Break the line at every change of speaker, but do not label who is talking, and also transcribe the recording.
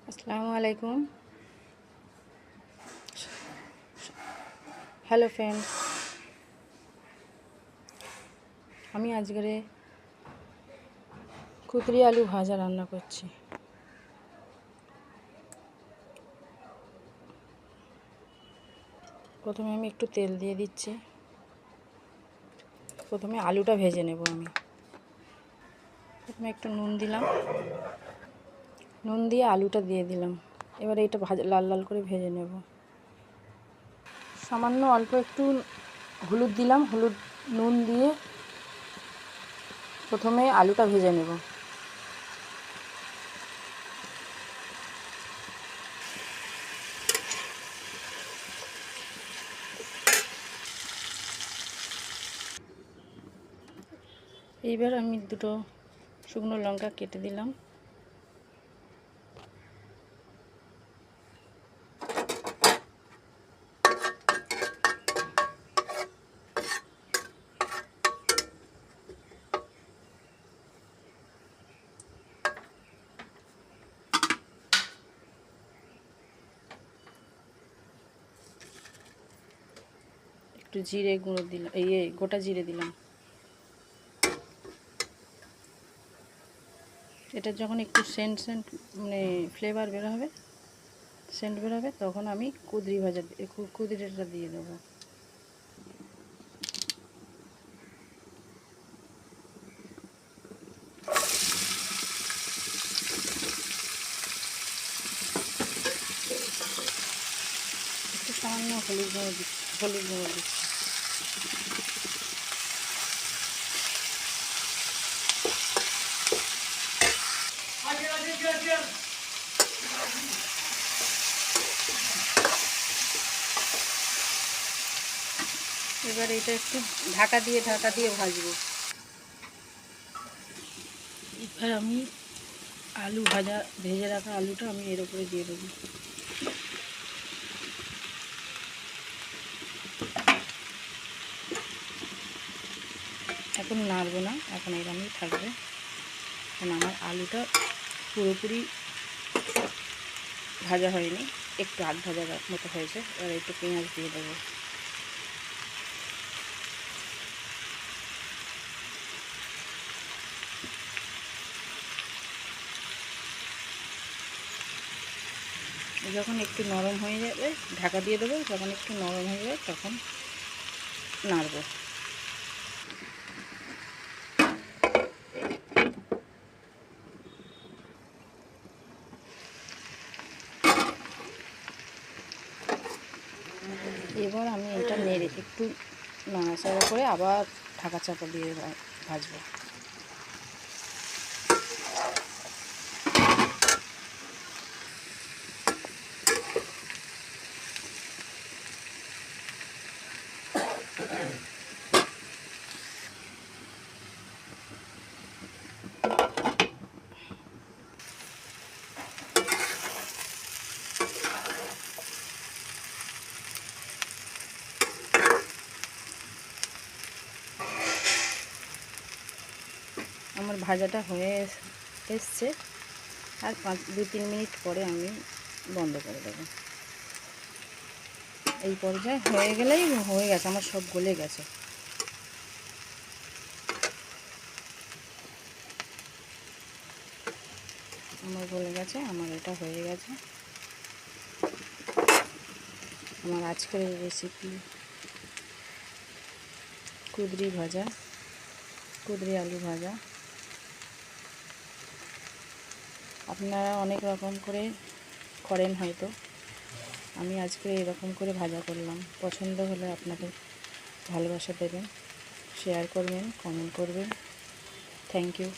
আসসালামু আলাইকুম। Hello friends, আমি আজকে কুদরি আলু ভাজা রান্না করছি। প্রথমে আমি একটু তেল দিয়ে দিচ্ছি। প্রথমে আলুটা ভেজে নেব। আমি প্রথমে একটু নুন দিলাম, নুন দিয়ে আলুটা দিয়ে দিলাম। এবার এটা লাল লাল করে ভেজে নেব। সামান্য অল্প একটু হলুদ দিলাম, হলুদ নুন দিয়ে প্রথমে আলুটা ভেজে নেব। এইবার আমি দুটো শুকনো লঙ্কা কেটে দিলাম। একটু জিরে গুঁড়ো দিলাম, গোটা জিরে দিলাম। এটা যখন একটু সেন্ট মানে ফ্লেভার বের হবে তখন আমি কুদরিটা দিয়ে দেবো। একটু সামান্য হলুদ গুঁড়ো দিচ্ছি। এবার এটা একটু ঢাকা দিয়ে ভাজবো। এবার আমি ভেজে রাখা আলুটা আমি এর উপরে দিয়ে দেবো। এখন নাড়বো না, এখন এরকমই থাকবে, কারণ আমার আলুটা পুরোপুরি ভাজা হয়নি, একটু আধ ভাজা মতো হয়েছে। এবার একটু পেঁয়াজ দিয়ে দেবো। যখন একটু নরম হয়ে যাবে ঢাকা দিয়ে দেবো। যখন একটু নরম হয়ে যাবে তখন নাড়বো। এবার আমি এটা নেড়ে একটু নাড়াচাড়া করে আবার ঢাকা চাপা দিয়ে ভাজবো। আমার ভাজাটা হয়ে এসছে, আর 2-3 মিনিট পরে আমি বন্ধ করে দেবো। এই পর্যায়ে হয়ে গেলেই হয়ে গেছে, আমার সব গলে গেছে। আমার গলে গেছে, আমার এটা হয়ে গেছে। আমার আজকের রেসিপি কুদরি আলু ভাজা। আপনারা অনেক রকম করে করেন হয়তো, আমি আজকে এরকম করে ভাজা করলাম। পছন্দ হলে আপনাদের ভালোবাসা দেবেন, শেয়ার করবেন, কমেন্ট করবেন। Thank you.